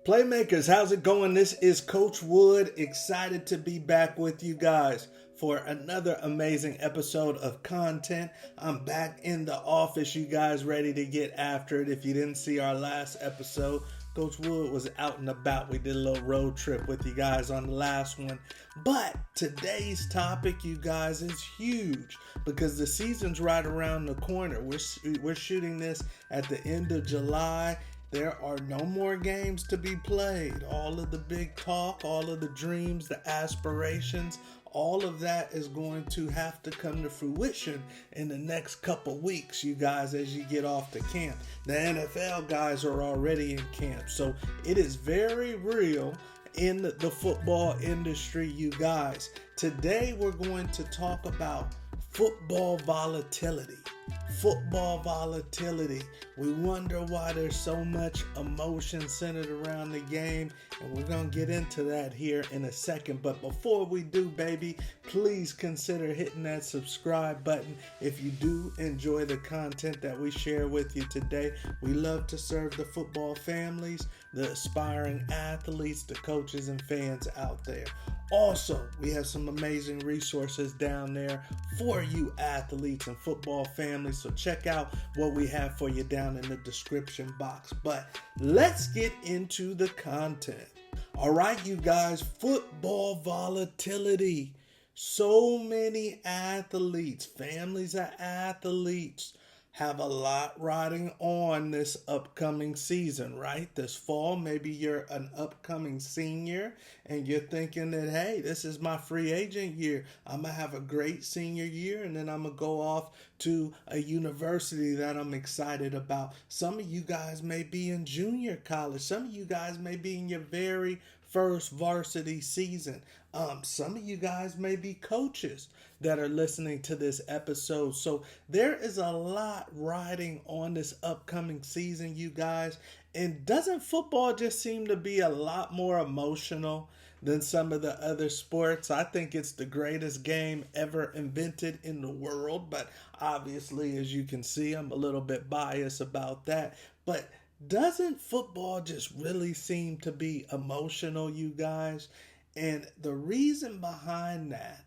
Playmakers, how's it going? This is Coach Wood, excited to be back with you guys for another amazing episode of content. I'm back in the office, you guys ready to get after it. If you didn't see our last episode, Coach Wood was out and about. We did a little road trip with you guys on the last one. But today's topic, you guys, is huge because the season's right around the corner. We're shooting this at the end of July. There are no more games to be played. All of the big talk, all of the dreams, the aspirations, all of that is going to have to come to fruition in the next couple weeks, you guys, as you get off to camp. The NFL guys are already in camp, so it is very real in the football industry, you guys. Today we're going to talk about football volatility. Football volatility. We wonder why there's so much emotion centered around the game, and we're going to get into that here in a second. But before we do, baby, please consider hitting that subscribe button if you do enjoy the content that we share with you today. We love to serve the football families, the aspiring athletes, the coaches and fans out there. Also, we have some amazing resources down there for you athletes and football families. So check out what we have for you down in the description box. But let's get into the content. All right, you guys, football volatility. So many athletes, families of athletes, have a lot riding on this upcoming season, right? This fall, maybe you're an upcoming senior and you're thinking that, hey, this is my free agent year. I'm going to have a great senior year and then I'm going to go off to a university that I'm excited about. Some of you guys may be in junior college. Some of you guys may be in your very first varsity season. Some of you guys may be coaches that are listening to this episode. So there is a lot riding on this upcoming season, you guys. And doesn't football just seem to be a lot more emotional than some of the other sports? I think it's the greatest game ever invented in the world. But obviously, as you can see, I'm a little bit biased about that. But doesn't football just really seem to be emotional, you guys? And the reason behind that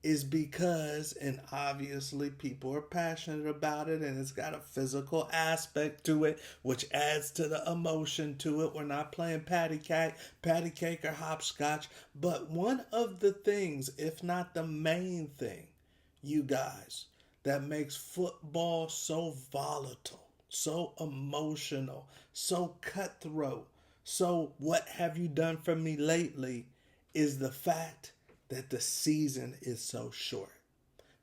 is because, and obviously people are passionate about it and it's got a physical aspect to it, which adds to the emotion to it. We're not playing patty cake or hopscotch, but one of the things, if not the main thing, you guys, that makes football so volatile, so emotional, so cutthroat, so what have you done for me lately, is the fact that the season is so short.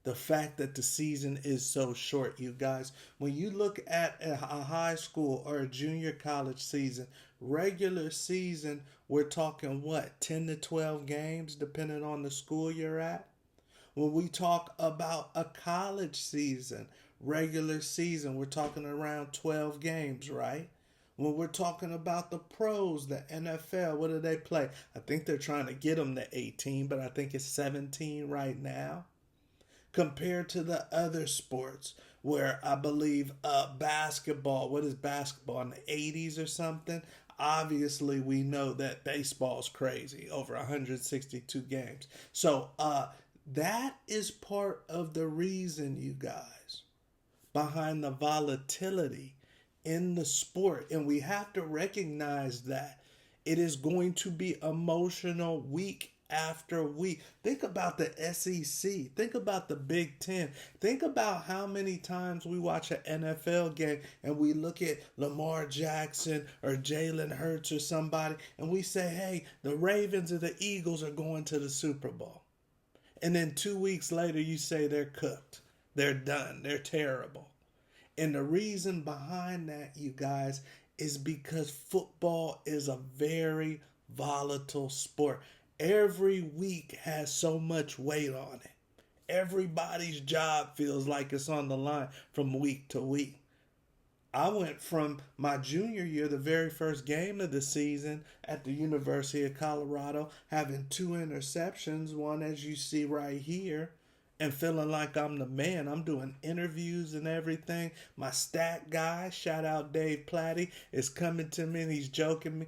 The fact that the season is so short, you guys. When you look at a high school or a junior college season, regular season, we're talking what, 10 to 12 games, depending on the school you're at. When we talk about a college season, regular season, we're talking around 12 games, right? When we're talking about the pros, the NFL, what do they play? I think they're trying to get them to 18, but I think it's 17 right now. Compared to the other sports where I believe basketball, what is basketball, in the 80s or something? Obviously, we know that baseball's crazy, over 162 games. So that is part of the reason, you guys, behind the volatility in the sport. And we have to recognize that it is going to be emotional week after week. Think about the SEC. Think about the Big Ten. Think about how many times we watch an NFL game and we look at Lamar Jackson or Jalen Hurts or somebody and we say, hey, the Ravens or the Eagles are going to the Super Bowl. And then 2 weeks later you say they're cooked. They're done. They're terrible. And the reason behind that, you guys, is because football is a very volatile sport. Every week has so much weight on it. Everybody's job feels like it's on the line from week to week. I went from my junior year, the very first game of the season at the University of Colorado, having 2 interceptions, one as you see right here, and feeling like I'm the man. I'm doing interviews and everything. My stat guy, shout out Dave Platty, is coming to me and he's joking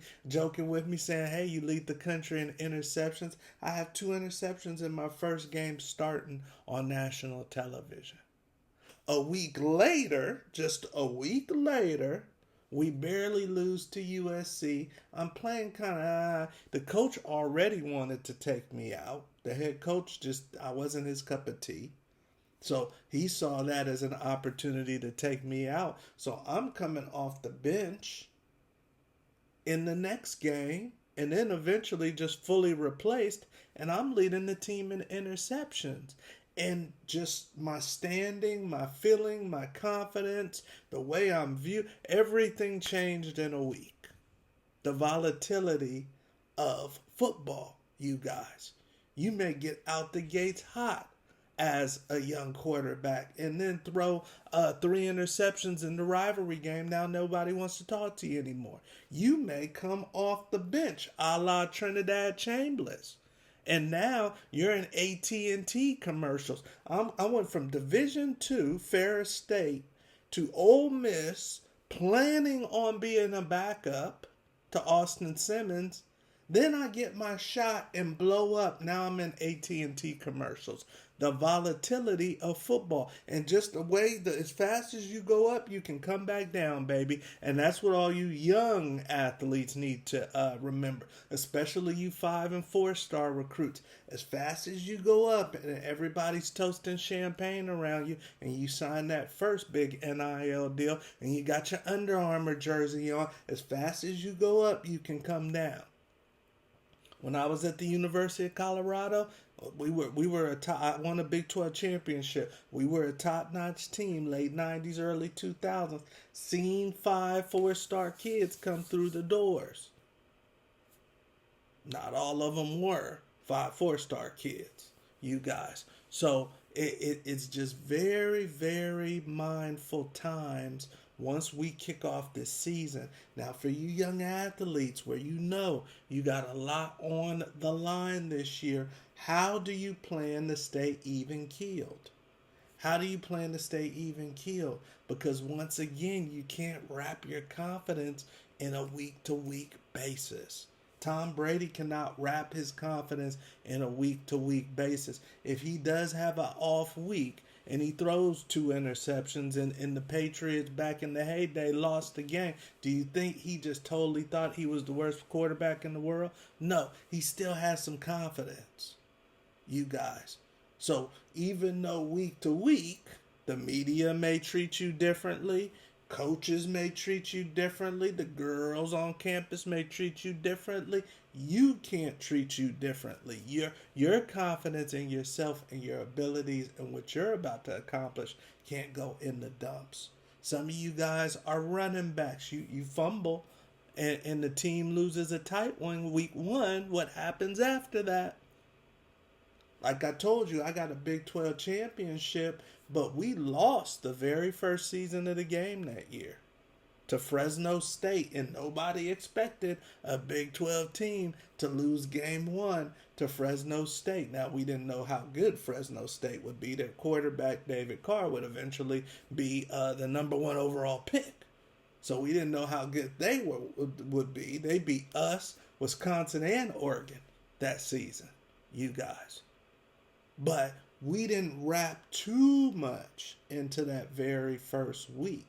with me, saying, "Hey, you lead the country in interceptions." I have 2 interceptions in my first game starting on national television. A week later, just a week later, we barely lose to USC. I'm playing kind of. The coach already wanted to take me out. The head coach I wasn't his cup of tea. So he saw that as an opportunity to take me out. So I'm coming off the bench in the next game and then eventually just fully replaced. And I'm leading the team in interceptions. And just my standing, my feeling, my confidence, the way I'm viewed, everything changed in a week. The volatility of football, you guys. You may get out the gates hot as a young quarterback and then throw 3 interceptions in the rivalry game. Now nobody wants to talk to you anymore. You may come off the bench a la Trinidad Chambliss. And now you're in AT&T commercials. I went from Division II, Ferris State, to Ole Miss, planning on being a backup to Austin Simmons. Then I get my shot and blow up. Now I'm in AT&T commercials. The volatility of football. And just the way that as fast as you go up, you can come back down, baby. And that's what all you young athletes need to remember. Especially you 5 and 4 star recruits. As fast as you go up and everybody's toasting champagne around you and you sign that first big NIL deal and you got your Under Armour jersey on, as fast as you go up, you can come down. When I was at the University of Colorado, we were a top. I won a Big 12 championship. We were a top-notch team, late 90s, early 2000s. Seen 5 4-star kids come through the doors. Not all of them were 5 4-star kids, you guys. So it's just very, very mindful times once we kick off this season. Now, for you young athletes where you got a lot on the line this year, how do you plan to stay even keeled? How do you plan to stay even keeled? Because once again, you can't wrap your confidence in a week-to-week basis. Tom Brady cannot wrap his confidence in a week-to-week basis. If he does have an off week and he throws 2 interceptions and the Patriots back in the heyday lost the game, do you think he just totally thought he was the worst quarterback in the world? No, he still has some confidence, you guys. So even though week to week, the media may treat you differently, coaches may treat you differently, the girls on campus may treat you differently, you can't treat you differently. Your confidence in yourself and your abilities and what you're about to accomplish can't go in the dumps. Some of you guys are running backs. You fumble and the team loses a tight one week 1. What happens after that? Like I told you, I got a Big 12 championship, but we lost the very first season of the game that year to Fresno State, and nobody expected a Big 12 team to lose game 1 to Fresno State. Now, we didn't know how good Fresno State would be. Their quarterback, David Carr, would eventually be the number 1 overall pick. So we didn't know how good they would be. They beat us, Wisconsin, and Oregon that season, you guys. But we didn't wrap too much into that very first week.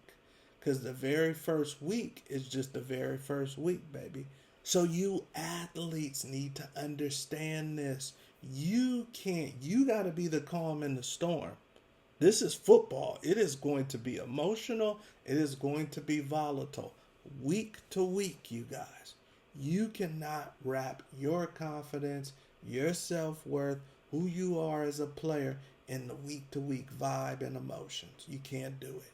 Because the very first week is just the very first week, baby. So you athletes need to understand this. You got to be the calm in the storm. This is football. It is going to be emotional. It is going to be volatile. Week to week, you guys. You cannot wrap your confidence, your self-worth, who you are as a player in the week-to-week vibe and emotions. You can't do it.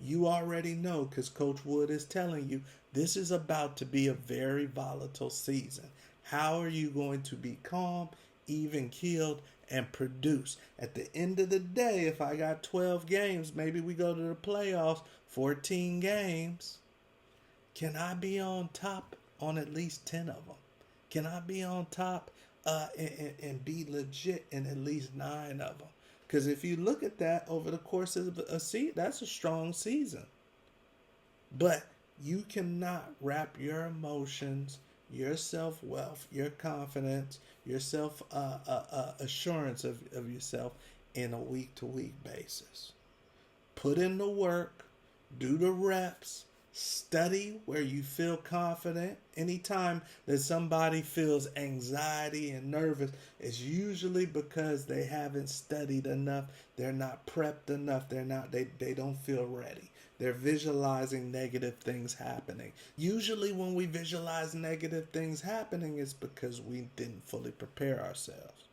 You already know because Coach Wood is telling you this is about to be a very volatile season. How are you going to be calm, even-keeled, and produce? At the end of the day, if I got 12 games, maybe we go to the playoffs, 14 games. Can I be on top on at least 10 of them? Can I be on top and be legit in at least 9 of them? Because if you look at that over the course of a season, that's a strong season. But you cannot wrap your emotions, your self-wealth, your confidence, your self assurance of yourself in a week-to-week basis. Put in the work, do the reps, study where you feel confident. Anytime that somebody feels anxiety and nervous, it's usually because they haven't studied enough, they're not prepped enough, they don't feel ready. They're visualizing negative things happening. Usually when we visualize negative things happening, it's because we didn't fully prepare ourselves,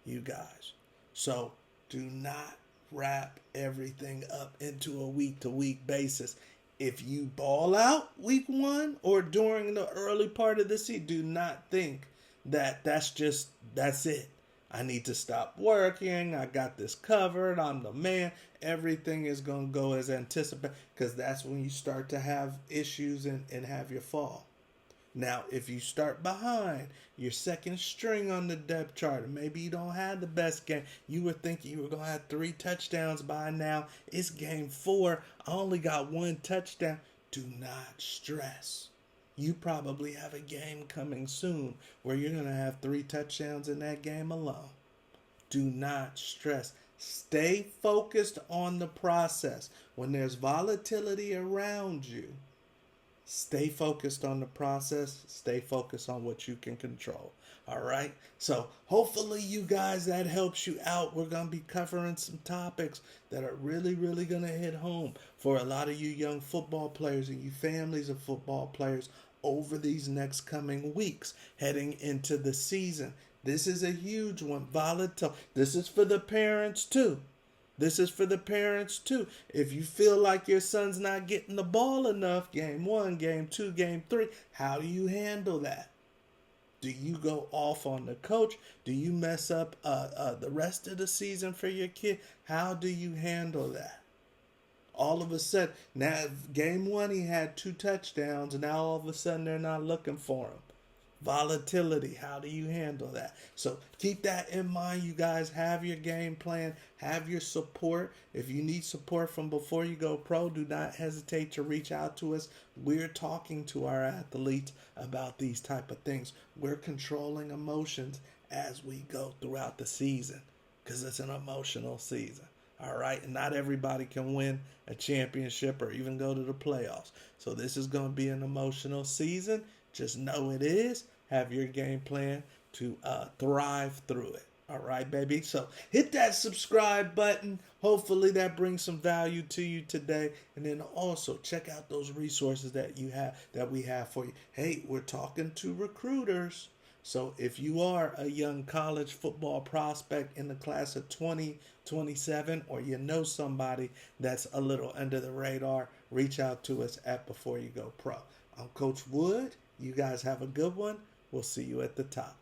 you guys. So do not wrap everything up into a week-to-week basis. If you ball out week one or during the early part of the season, do not think that that's it. I need to stop working. I got this covered. I'm the man. Everything is going to go as anticipated, because that's when you start to have issues and have your fall. Now, if you start behind, your second string on the depth chart, and maybe you don't have the best game, you were thinking you were going to have 3 touchdowns by now. It's game 4. I only got 1 touchdown. Do not stress. You probably have a game coming soon where you're going to have 3 touchdowns in that game alone. Do not stress. Stay focused on the process. When there's volatility around you, stay focused on the process. Stay focused on what you can control. All right? So hopefully you guys, that helps you out. We're going to be covering some topics that are really, really going to hit home for a lot of you young football players and you families of football players over these next coming weeks heading into the season. This is a huge one. Volatile. This is for the parents too. This is for the parents too. If you feel like your son's not getting the ball enough, game 1, game 2, game 3, how do you handle that? Do you go off on the coach? Do you mess up the rest of the season for your kid? How do you handle that? All of a sudden, now game 1 he had 2 touchdowns, and now all of a sudden they're not looking for him. Volatility, how do you handle that? So keep that in mind, you guys. Have your game plan, have your support. If you need support from before you go pro, do not hesitate to reach out to us. We're talking to our athletes about these type of things. We're controlling emotions as we go throughout the season, because it's an emotional season. All right, and not everybody can win a championship or even go to the playoffs. So this is going to be an emotional season. Just know it is. Have your game plan to thrive through it. All right, baby. So hit that subscribe button. Hopefully that brings some value to you today. And then also check out those resources that we have for you. Hey, we're talking to recruiters. So if you are a young college football prospect in the class of 2027, or you know somebody that's a little under the radar, reach out to us at Before You Go Pro. I'm Coach Wood. You guys have a good one. We'll see you at the top.